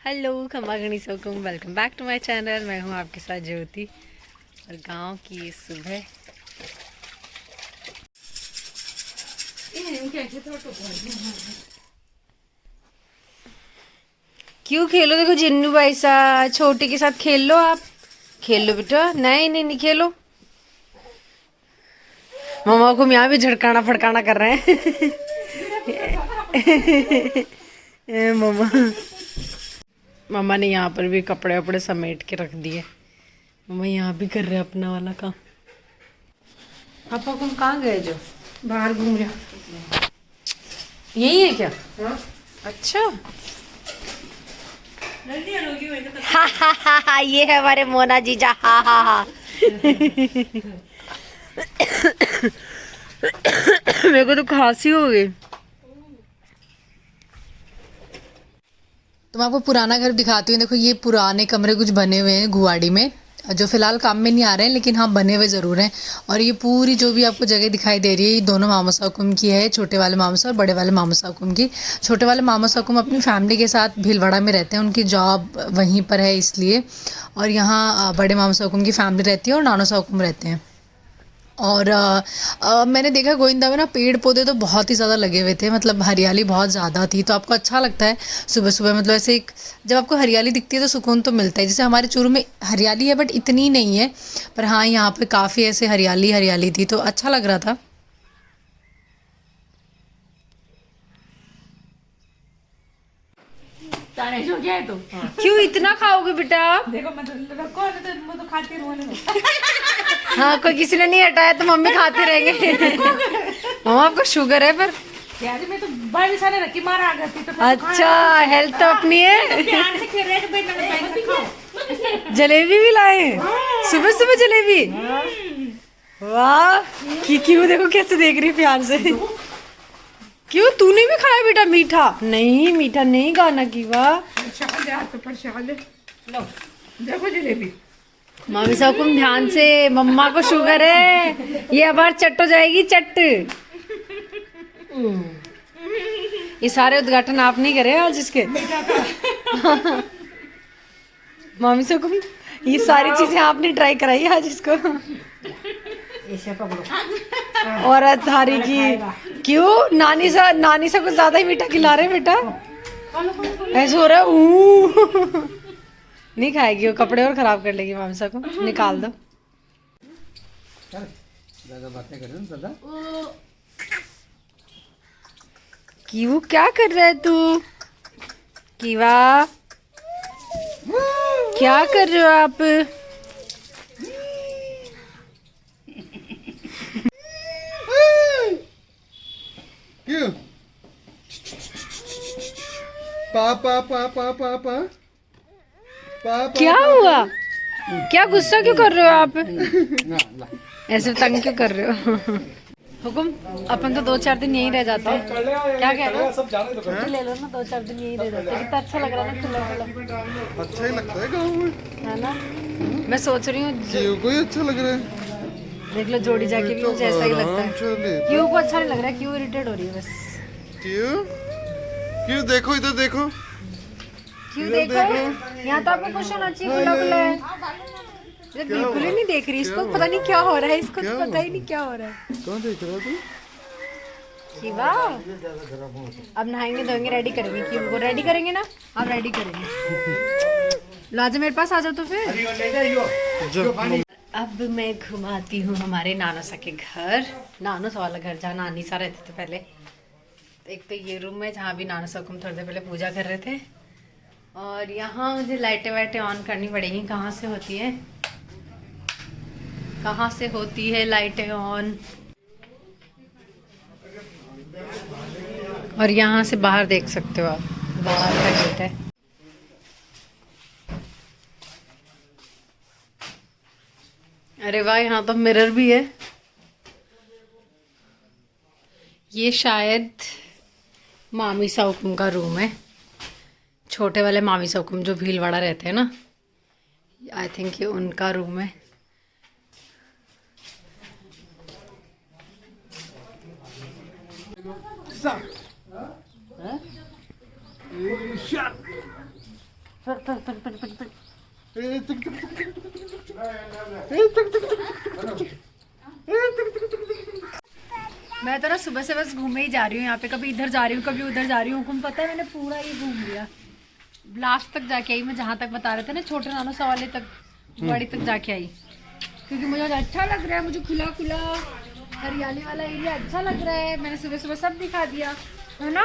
Hello खम्मा गणिसोकुम, welcome back to my channel. मैं हूँ आपके साथ ज्योति और गांव की सुबह। क्यों खेलो? देखो जिन्नू भाई सा छोटी के साथ खेल लो। आप खेल लो बेटा। नहीं नहीं नहीं खेलो। मामा को यहाँ भी झड़काना फड़काना कर रहे हैं। मामा मामा ने यहाँ पर भी कपड़े वपड़े समेट के रख दिए। मामा यहाँ भी कर रहे हैं अपना वाला काम। पापा तुम कहाँ गए? जो बाहर घूम रहा। यही है क्या? हाँ? अच्छा। हा हा हा हा, ये है हमारे मोना जीजा। हा हा हा। मेरे को तो खांसी हो गई। तो मैं आपको पुराना घर दिखाती हूँ। देखो ये पुराने कमरे कुछ बने हुए हैं गुवाड़ी में, जो फिलहाल काम में नहीं आ रहे हैं, लेकिन हाँ बने हुए ज़रूर हैं। और ये पूरी जो भी आपको जगह दिखाई दे रही है, ये दोनों मामा साकुम की है, छोटे वाले मामा सा और बड़े वाले मामा साकुम की। छोटे वाले मामा साकुम अपनी फैमिली के साथ भीलवाड़ा में रहते हैं, उनकी जॉब वहीं पर है इसलिए। और यहाँ बड़े मामा साकुम की फैमिली रहती है और नानो साकुम रहते हैं। और मैंने देखा गोविंदा में ना पेड़ पौधे तो बहुत ही ज़्यादा लगे हुए थे, मतलब हरियाली बहुत ज़्यादा थी। तो आपको अच्छा लगता है सुबह सुबह, मतलब ऐसे एक जब आपको हरियाली दिखती है तो सुकून तो मिलता है। जैसे हमारे चूरू में हरियाली है बट इतनी नहीं है, पर हाँ यहाँ पे काफ़ी ऐसे हरियाली हरियाली थी तो अच्छा लग रहा था। ताने सो गया है तो। क्यों इतना खाओगे बेटा आप? देखो मैं तो रखो तो मैं तो खाती रहूंगी। हाँ कोई किसी ने नहीं हटाया तो मम्मी खाते रहेंगे। मम्मा आपको शुगर है पर? यार मैं तो बड़ी सारे रखी मारा आ गई तो अच्छा हेल्थ तो अपनी है। प्यार से खेल रहे थे बेटा ने पैसा खाओ। जलेबी भी लाए सुबह सुबह जलेबी। वाह क्यों देखो कैसे देख रही प्यार से। क्यों तूने भी खाया बेटा मीठा? नहीं मीठा नहीं खाना की। वाह प्रसाद है तो प्रसाद लो देखो जलेबी। मामी साहब तुम ध्यान से, मम्मा को शुगर है, ये अब चट हो जाएगी चट। ये सारे उद्घाटन आप नहीं करे आज इसके। मामी साहब ये सारी चीजें आपने ट्राई कराई आज इसको। ऐसे पकड़ो और थारी की। क्यों नानी सा कुछ ज्यादा ही मीठा खिला रहे बेटा? ऐसे हो रहा है। नहीं खाएगी वो, कपड़े और खराब कर लेगी मामसा को। निकाल दो। ज़्यादा बातें कर रहे हो दादा। क्यों क्या कर रहा है तू? कीवा क्या कर रहे हो आप? क्यों? पा पा पा पा पा पा पा। क्या हुआ? क्या गुस्सा क्यों कर रहे हो आप? ना ला। ऐसे तंग क्यों कर रहे हो? हुकुम अपन तो 2-4 दिन यहीं रह जाते हैं। क्या कह रहे हो? ले लो ना, 2-4 दिन यहीं रह जाते हैं। कितना अच्छा लग रहा है ना, खुला खुला, अच्छा ही लगता है गाँव में। है ना? मैं सोच रही हूँ जीव को ही अच्छा लग रहा है। देख लो जोड़ी जाके भी मुझे ऐसा ही लगता है। चले क्यों को अच्छा नहीं लग रहा है, क्यों इरिटेट हो रही है बस। क्यों? क्यों देखो इधर देखो। क्यों इधर देखो? यहाँ तो आपको खुश होना चाहिए, खुला खुला है। ये बिल्कुल ही नहीं देख रही इसको, पता नहीं क्या हो रहा है इसको, तो पता ही नहीं क्या हो रहा है। कौन देख रहा तू? शिवा अब नहाएंगे धोएंगे, रेडी करेंगे। क्यों को रेडी करेंगे ना? आप रेडी करेंगे। लाजा मेरे पास आ जाओ तो फिर। अब मैं घुमाती हूँ हमारे नाना सा के घर, नानो सा वाला घर जहाँ नानी सा रहते थे पहले। एक तो ये रूम है जहाँ भी नाना सा को हम थोड़ी देर पहले पूजा कर रहे थे। और यहाँ मुझे लाइटें वाइटें ऑन करनी पड़ेंगी। कहाँ से होती है, कहाँ से होती है लाइटें ऑन? और यहाँ से बाहर देख सकते हो आप, बाहर का गेट है। अरे वाह यहाँ तो मिरर भी है। ये शायद मामी साउकुम का रूम है, छोटे वाले मामी साउकुम जो भीलवाड़ा रहते हैं ना, आई थिंक ये उनका रूम है। मैं तो ना सुबह से बस घूमे ही जा रही हूँ यहाँ पे, कभी इधर जा रही हूँ कभी उधर जा रही हूँ। पता है मैंने पूरा ये घूम लिया, लास्ट तक जाके आई मैं, जहाँ तक बता रहे थे ना छोटे नानो सवाले तक, बड़ी तक जाके आई, क्योंकि मुझे अच्छा लग रहा है। मुझे खुला खुला हरियाली वाला एरिया अच्छा लग रहा है। मैंने सुबह सुबह सब दिखा दिया है ना।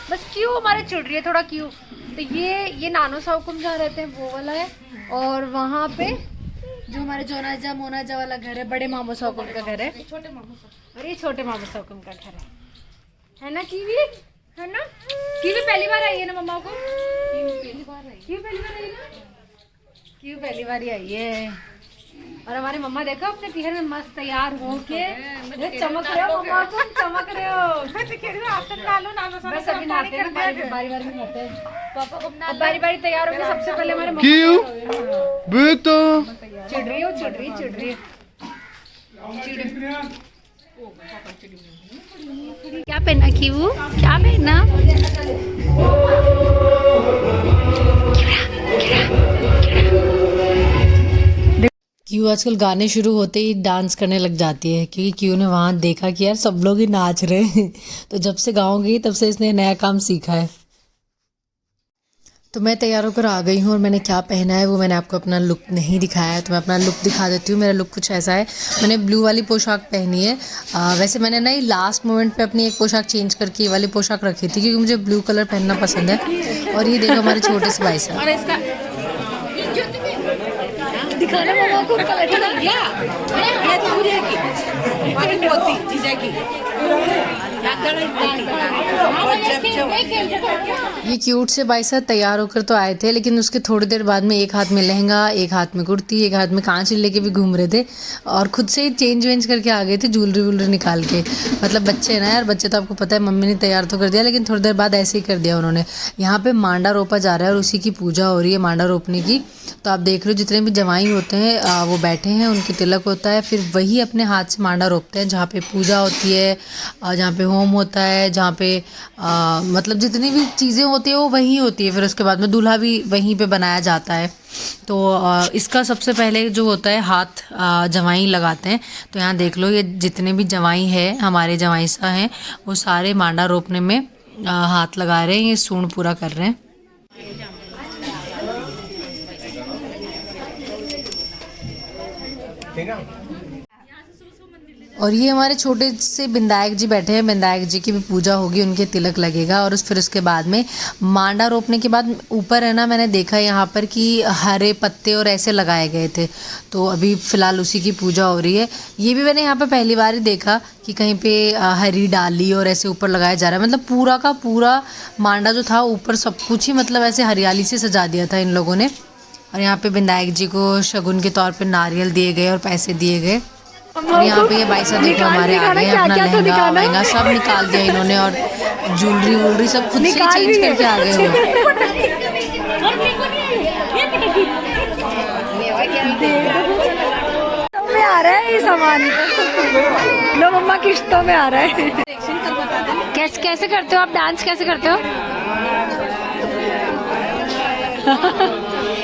बस क्यों हमारे चिड़ रही है थोड़ा क्यों। तो ये नानो साउकुम जहाँ रहते हैं वो वाला है, और वहाँ पे जो हमारे जोनाजा मोनाजा वाला घर है, बड़े मामू साउकुम का घर है, छोटे मामू, और ये छोटे मामू साउकुम का घर है ना। कीवी है ना, कीवी पहली बार आई है ना मम्मा को, कीवी पहली बार आई ना, कीवी पहली बार ही आई है। और हमारे मम्मा देखो अपने पीहर में मस्त तैयार होके चमक रहे हो, मम्मा को चमक रहे हो। बस अभी नहाते हैं, बारी बारी में नहाते हैं, बारी बारी तैयार होके सबसे पहले हमारे मम्मा क्यों बेटा चिड़ रही हो, चिड़ रही क्या पहना कीवू, क्या पहना। क्यू आजकल गाने शुरू होते ही डांस करने लग जाती है, क्योंकि क्यू ने वहाँ देखा कि यार सब लोग ही नाच रहे हैं। तो जब से गाँव गई तब से इसने नया काम सीखा है। तो मैं तैयार होकर आ गई हूँ, और मैंने क्या पहना है वो मैंने आपको अपना लुक नहीं दिखाया है, तो मैं अपना लुक दिखा देती हूँ। मेरा लुक कुछ ऐसा है, मैंने ब्लू वाली पोशाक पहनी है। वैसे मैंने ना लास्ट मोमेंट पे अपनी एक पोशाक चेंज करके ये वाली पोशाक रखी थी, क्योंकि मुझे ब्लू कलर पहनना पसंद है। और ये देखो हमारे छोटे से भाई साहब, दिखाना मम्मा को ये क्यूट से भाई साहब तैयार होकर तो आए थे, लेकिन उसके थोड़ी देर बाद में एक हाथ में लहंगा, एक हाथ में कुर्ती, एक हाथ में कांच लेके भी घूम रहे थे, और खुद से ही चेंज वेंज करके आ गए थे, ज्वेलरी वुलरी निकाल के। मतलब बच्चे हैं ना यार, बच्चे तो आपको पता है, मम्मी ने तैयार तो कर दिया, लेकिन थोड़ी देर बाद ऐसे ही कर दिया उन्होंने। यहाँ पे मांडा रोपा जा रहा है और उसी की पूजा हो रही है, मांडा रोपने की। तो आप देख रहे हो जितने भी जवाई होते हैं वो बैठे हैं, उनके तिलक होता है, फिर वही अपने हाथ से मांडा रोपते हैं, जहाँ पे पूजा होती है, जहाँ पे होम होता है, जहाँ पे मतलब जितनी भी चीज़ें होती है वो वहीं होती है। फिर उसके बाद में दूल्हा भी वहीं पे बनाया जाता है। तो इसका सबसे पहले जो होता है हाथ जवाई लगाते हैं। तो यहाँ देख लो, ये जितने भी जवाई हैं, हमारे जवाई सा हैं, वो सारे मांडा रोपने में हाथ लगा रहे हैं, ये सूंड पूरा कर रहे हैं। और ये हमारे छोटे से विनायक जी बैठे हैं, विनायक जी की भी पूजा होगी, उनके तिलक लगेगा। और फिर उसके बाद में मांडा रोपने के बाद ऊपर है ना, मैंने देखा यहाँ पर कि हरे पत्ते और ऐसे लगाए गए थे, तो अभी फ़िलहाल उसी की पूजा हो रही है। ये भी मैंने यहाँ पे पहली बार ही देखा कि कहीं पे हरी डाली और ऐसे ऊपर लगाया जा रहा है। मतलब पूरा का पूरा मांडा जो था ऊपर सब कुछ ही मतलब ऐसे हरियाली से सजा दिया था इन लोगों ने। और यहाँ पे विनायक जी को शगुन के तौर पे नारियल दिए गए और पैसे दिए गए। और यहाँ पे ये भाई साहब देखो हमारे आ गए, अपना लहंगा वहंगा सब निकाल दिया इन्होंने, और ज्वेलरी वुलरी सब खुद से चेंज करके आ गए हो। में आ रहा है ये सामान, लो मम्मा किश्तों में आ रहा है। कैसे करते हो आप डांस, कैसे करते हो?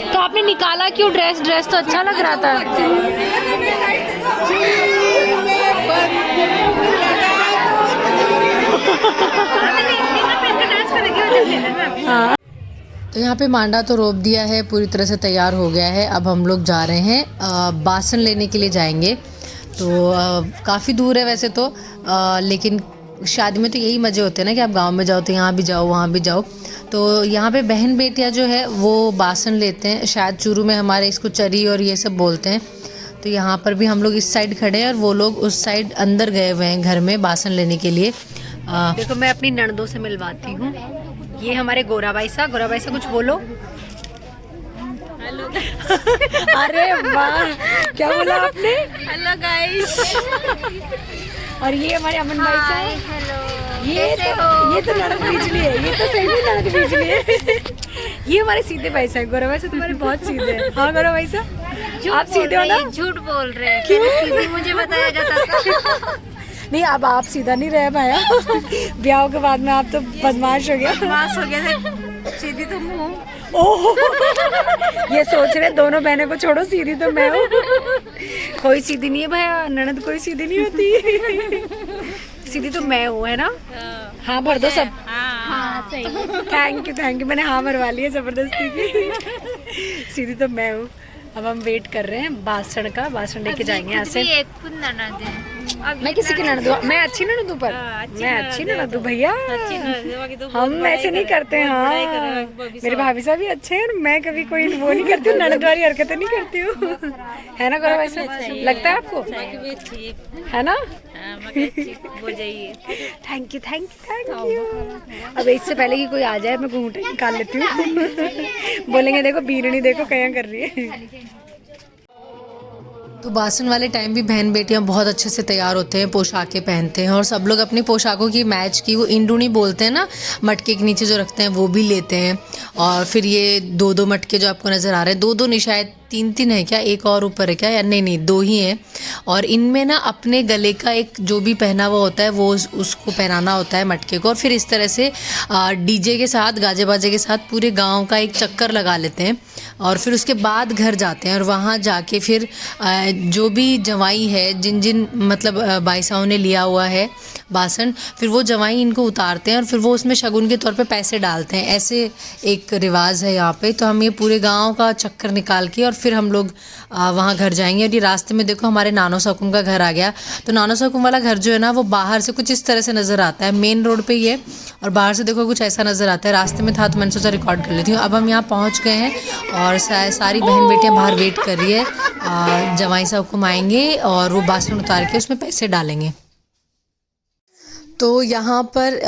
तो आपने निकाला क्यों ड्रेस तो अच्छा लग रहा था। तो यहाँ पे मांडा तो रोप दिया है, पूरी तरह से तैयार हो गया है। अब हम लोग जा रहे हैं बासन लेने के लिए जाएंगे। तो काफ़ी दूर है वैसे तो, लेकिन शादी में तो यही मज़े होते हैं ना कि आप गांव में जाओ तो यहाँ भी जाओ वहाँ भी जाओ। तो यहाँ पे बहन बेटियाँ जो है वो बासन लेते हैं, शायद चूरू में हमारे इसको चरी और ये सब बोलते हैं। तो यहाँ पर भी हम लोग इस साइड खड़े हैं और वो लोग उस साइड अंदर गए हुए हैं घर में बासन लेने के लिए। देखो मैं अपनी ननदों से मिलवाती हूँ। ये हमारे गोरा भाई सा कुछ बोलो। हेलो। अरे वाह, क्या बोला आपने? Hello guys. और ये हमारे अमन भाई साहब, हेलो। ये तो ननद बिजली है, ये तो सही में ननद बिजली है। ये हमारे सीधे भाई साहब, गौरव भाई साहब तुम्हारे बहुत सीधे हैं। हाँ गौरव भाई साहब, आप सीधे हो ना? झूठ बोल रहे हैं, सीधे मुझे बताया जाता था। नहीं, अब आप सीधा नहीं रहे भाया। ब्याह के बाद में आप तो बदमाश हो गया। बदमाश हो गया थे, सीधी तुम हो। ओह ये सोच रहे दोनों बहनों को छोड़ो, सीधी तो मैं हूँ। कोई सीधी नहीं है भैया, ननद कोई सीधी नहीं होती। सीधी तो मैं हूँ, है ना? हाँ भर दो सब। हाँ सही। थैंक यू, मैंने हाँ भरवा लिया जबरदस्ती की। सीधी तो मैं हूँ। अब हम वेट कर रहे हैं बासण का, बासण लेके जाएंगे यहाँ से। एक खुद ननद है। अब मैं किसी की ननद हूँ? मैं अच्छी ननद हूँ पर मैं अच्छी ननद हूँ भैया। हम ऐसे नहीं करते। हाँ मेरे भाभी साहब भी अच्छे हैं और मैं कभी कोई वो नहीं करती हूँ, ननद वाली हरकतें नहीं करती हूँ। है ना गौरव, ऐसा लगता है आपको? है ना? Thank you. अब इससे पहले कि कोई आ जाए मैं घूंघट निकाल लेती हूँ। बोलेंगे देखो बीरनी देखो क्या कर रही है। तो बासन वाले टाइम भी बहन बेटियां बहुत अच्छे से तैयार होते हैं, पोशाकें पहनते हैं और सब लोग अपनी पोशाकों की मैच की वो इंडूनी बोलते हैं ना, मटके के नीचे जो रखते हैं वो भी लेते हैं। और फिर ये 2-2 मटके जो आपको नज़र आ रहे हैं, 2-2 नहीं शायद 3-3 है क्या, एक और ऊपर है क्या, या नहीं 2 ही हैं। और इनमें ना अपने गले का एक जो भी पहना हुआ होता है वो उसको पहनाना होता है मटके को। और फिर इस तरह से डीजे के साथ, गाजे बाजे के साथ पूरे गाँव का एक चक्कर लगा लेते हैं और फिर उसके बाद घर जाते हैं। और वहाँ जाके फिर जो भी जवाई है, जिन मतलब बाईसाओं ने लिया हुआ है बासन, फिर वो जवाई इनको उतारते हैं और फिर वो उसमें शगुन के तौर पे पैसे डालते हैं। ऐसे एक रिवाज है यहाँ पे। तो हम ये पूरे गांव का चक्कर निकाल के और फिर हम लोग वहाँ घर जाएंगे। और ये रास्ते में देखो हमारे नानो साकुम का घर आ गया। तो नानो साकुम वाला घर जो है ना वो बाहर से कुछ इस तरह से नज़र आता है, मेन रोड पे ही है और बाहर से देखो कुछ ऐसा नज़र आता है। रास्ते में था तो मैंने सोचा रिकॉर्ड कर लेती हूँ। अब हम यहाँ पहुँच गए हैं और सारी बहन बेटियाँ बाहर वेट कर रही है। जवाई साकुम आएंगे और वो बासन उतार के उसमें पैसे डालेंगे। तो यहाँ पर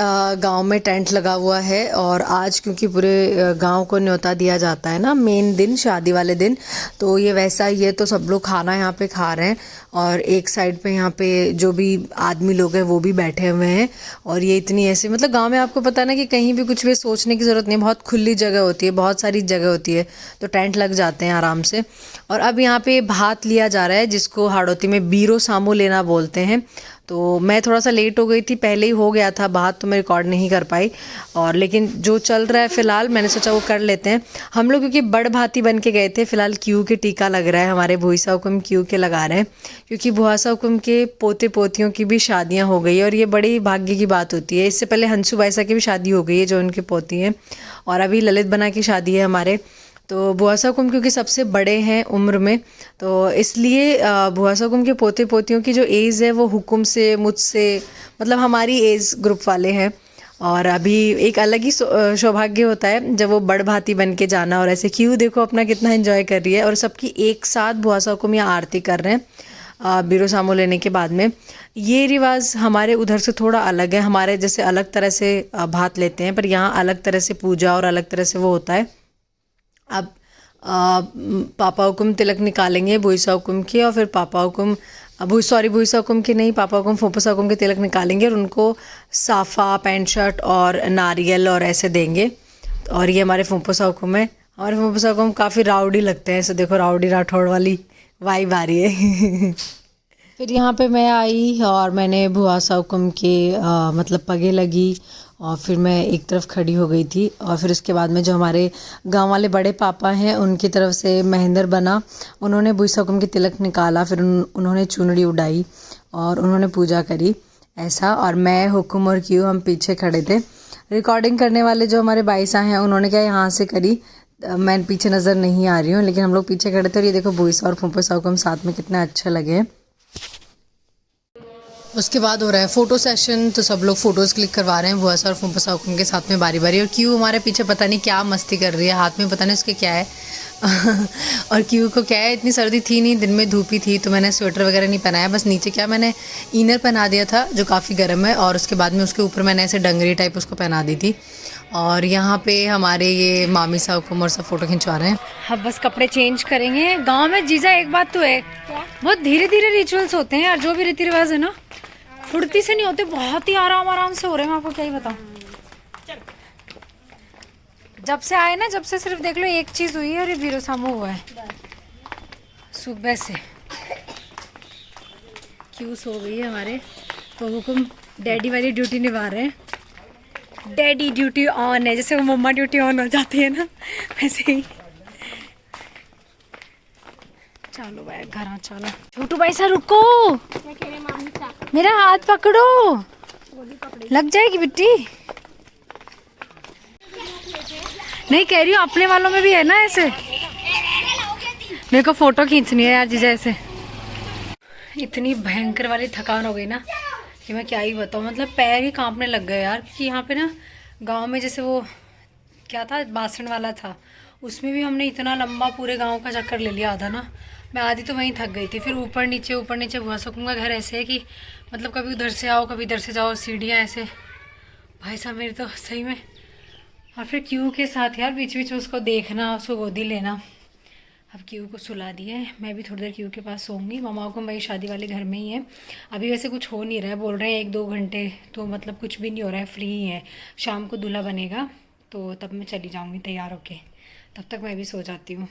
गांव में टेंट लगा हुआ है और आज क्योंकि पूरे गांव को न्योता दिया जाता है ना मेन दिन, शादी वाले दिन, तो ये वैसा ही है। तो सब लोग खाना यहाँ पे खा रहे हैं और एक साइड पे यहाँ पे जो भी आदमी लोग हैं वो भी बैठे हुए हैं। और ये इतनी ऐसे मतलब गांव में आपको पता है ना कि कहीं भी कुछ भी सोचने की ज़रूरत नहीं, बहुत खुली जगह होती है, बहुत सारी जगह होती है, तो टेंट लग जाते हैं आराम से। और अब यहाँ पे भात लिया जा रहा है जिसको हाड़ौती में बीरो सामू लेना बोलते हैं। तो मैं थोड़ा सा लेट हो गई थी, पहले ही हो गया था बात तो मैं रिकॉर्ड नहीं कर पाई। और लेकिन जो चल रहा है फ़िलहाल मैंने सोचा वो कर लेते हैं हम लोग, क्योंकि बड़ भाती बन के गए थे। फ़िलहाल क्यू के टीका लग रहा है, हमारे भूसा हुकुम क्यू के लगा रहे हैं क्योंकि भुआसा हुकुम के पोते पोतियों की भी शादियां हो गई और ये बड़ी भाग्य की बात होती है। इससे पहले हंसू बाईसा की भी शादी हो गई है जो उनके पोती हैं, और अभी ललित बना की शादी है हमारे। तो भुआसा हुकुम क्योंकि सबसे बड़े हैं उम्र में, तो इसलिए भुआसा हुकुम के पोते पोतियों की जो एज है वो हुकुम से, मुझसे, मतलब हमारी एज ग्रुप वाले हैं। और अभी एक अलग ही सौभाग्य होता है जब वो बड़ भाती बन के जाना। और ऐसे क्यों देखो अपना कितना एंजॉय कर रही है और सबकी एक साथ भुआसा हुकुम या आरती कर रहे हैं बीरो सामो लेने के बाद में। ये रिवाज हमारे उधर से थोड़ा अलग है, हमारे जैसे अलग तरह से भात लेते हैं, पर यहाँ अलग तरह से पूजा और अलग तरह से वो होता है। अब पापा हुकुम तिलक निकालेंगे भूसा हुकुम के, और फिर पापा हुकुम भूसा हुकुम के नहीं, पापा हुकुम फूफसा हुकुम के तिलक निकालेंगे और उनको साफ़ा, पैंट शर्ट और नारियल और ऐसे देंगे। और ये हमारे फूफसा हुकुम है। हमारे फूफसा हुकुम काफ़ी राउडी लगते हैं, ऐसे देखो राउडी राठौड़ वाली वाइब आ रही है। फिर यहाँ पे मैं आई और मैंने भुआसा हुकुम के मतलब पगे लगी और फिर मैं एक तरफ खड़ी हो गई थी। और फिर उसके बाद में जो हमारे गांव वाले बड़े पापा हैं उनकी तरफ से महेंद्र बना, उन्होंने भुआसा हुकुम के तिलक निकाला, फिर उन्होंने चुनरी उड़ाई और उन्होंने पूजा करी ऐसा। और मैं, हुकुम और क्यू हम पीछे खड़े थे। रिकॉर्डिंग करने वाले जो हमारे बाईसा हैं उन्होंने क्या यहाँ से करी, मैं पीछे नज़र नहीं आ रही हूँ, लेकिन हम लोग पीछे खड़े थे। और ये देखो भूसा और फूफसा हुकुम साथ में कितने अच्छे लगे। उसके बाद हो रहा है फ़ोटो सेशन, तो सब लोग फ़ोटोज़ क्लिक करवा रहे हैं भुआसा और फूफसा हुकुम के साथ में बारी बारी। और क्यू हमारे पीछे पता नहीं क्या मस्ती कर रही है, हाथ में पता नहीं उसके क्या है। और क्यू को क्या है, इतनी सर्दी थी नहीं, दिन में धूपी थी तो मैंने स्वेटर वगैरह नहीं पहनाया, बस नीचे क्या मैंने इनर पहना दिया था जो काफ़ी गर्म है, और उसके बाद में उसके ऊपर मैंने ऐसे डंगरी टाइप उसको पहना दी थी। और यहाँ पे हमारे ये मामी सा हुकुम और सब फ़ोटो खिंचवा रहे हैं। अब बस कपड़े चेंज करेंगे। गाँव में जीजा एक बात तो है, बहुत धीरे धीरे रिचुअल्स होते हैं यार, जो भी रीति रिवाज है ना फुर्ती से नहीं होते, बहुत ही आराम से हो रहे हैं। मैं आपको क्या ही बताऊं, जब से आए ना, जब से सिर्फ देख लो एक चीज हुई है और ये बीरो सामू हुआ है सुबह से। क्यों सो गई है हमारे, तो हुकुम डैडी वाली ड्यूटी निभा रहे हैं। डैडी ड्यूटी ऑन है, जैसे वो मम्मा ड्यूटी ऑन हो जाती है ना वैसे ही। चलो भाई घर चलो। छोटू भाई साहब रुको, मेरा हाथ पकड़ो, लग जाएगी बिट्टी। नहीं कह रही हूँ अपने वालों में भी है ना ऐसे। मेरे को फोटो खींचनी है यार जीजा ऐसे। इतनी भयंकर वाली थकान हो गई ना कि मैं क्या ही बताऊँ, मतलब पैर ही कांपने लग गए यार। क्योंकि यहाँ पे ना गांव में जैसे वो क्या था बासन वाला था, उसमें भी हमने इतना लंबा पूरे गांव का चक्कर ले लिया आधा ना। मैं आधी तो वहीं थक गई थी। फिर ऊपर नीचे बुआ सकूँ का घर ऐसे है कि मतलब कभी उधर से आओ कभी इधर से जाओ, सीढ़ियाँ ऐसे। भाई साहब मेरे तो सही में। और फिर क्यू के साथ यार बीच बीच में उसको देखना, उसको गोदी लेना। अब क्यू को सुला दिया है, मैं भी थोड़ी देर क्यू के पास सोऊंगी। मामा को मेरी शादी वाले घर में ही है। अभी वैसे कुछ हो नहीं रहा है, बोल रहे हैं 1-2 घंटे, तो मतलब कुछ भी नहीं हो रहा है, फ्री ही है। शाम को दूल्हा बनेगा तो तब मैं चली जाऊंगी तैयार होके, तब तक मैं भी सो जाती हूँ।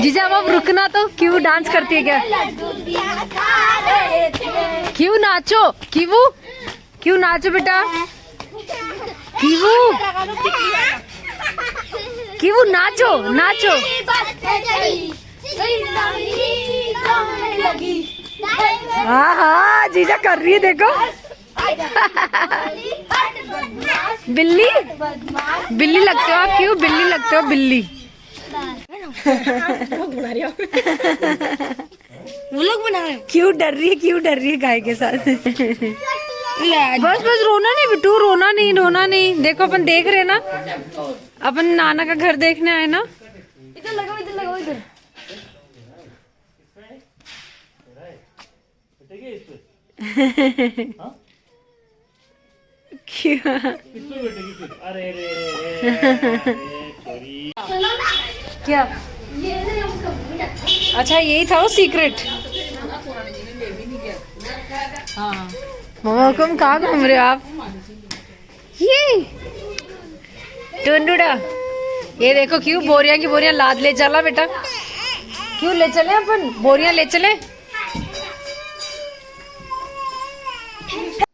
जीजा अब रुकना तो क्यों डांस करती है क्या? क्यों नाचो, क्यों नाचो बेटा, क्यों नाचो। हाँ जीजा कर रही है देखो। बिल्ली लगते हो आप, क्यों बिल्ली लगते हो, बिल्ली। वो लोग बना रहे, क्यों डर रही है गाय के साथ। बस रोना नहीं बिट्टू, रोना नहीं। देखो अपन देख रहे ना, अपन नाना का घर देखने आए ना। इधर लगाओ इधर। क्या? अच्छा यही था वो सीक्रेट। हाँ मामा हुकुम, कहाँ घूम रहे हो आप? ये टुंडुड़ा, ये देखो क्यों बोरियां की बोरियां लाद ले चला बेटा। क्यों ले चले अपन, बोरियां ले चले।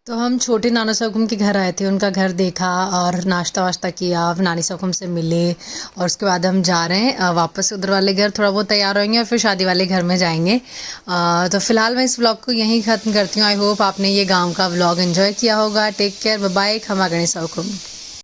तो हम छोटे नाना सकुम के घर आए थे, उनका घर देखा और नाश्ता वाश्ता किया, नानी सकुम से मिले और उसके बाद हम जा रहे हैं वापस उधर वाले घर। थोड़ा बहुत तैयार होंगे और फिर शादी वाले घर में जाएंगे। तो फिलहाल मैं इस व्लॉग को यहीं ख़त्म करती हूँ। आई होप आपने ये गांव का व्लॉग एंजॉय किया होगा। टेक केयर, बाय बाय, खमा गणेश सकुम।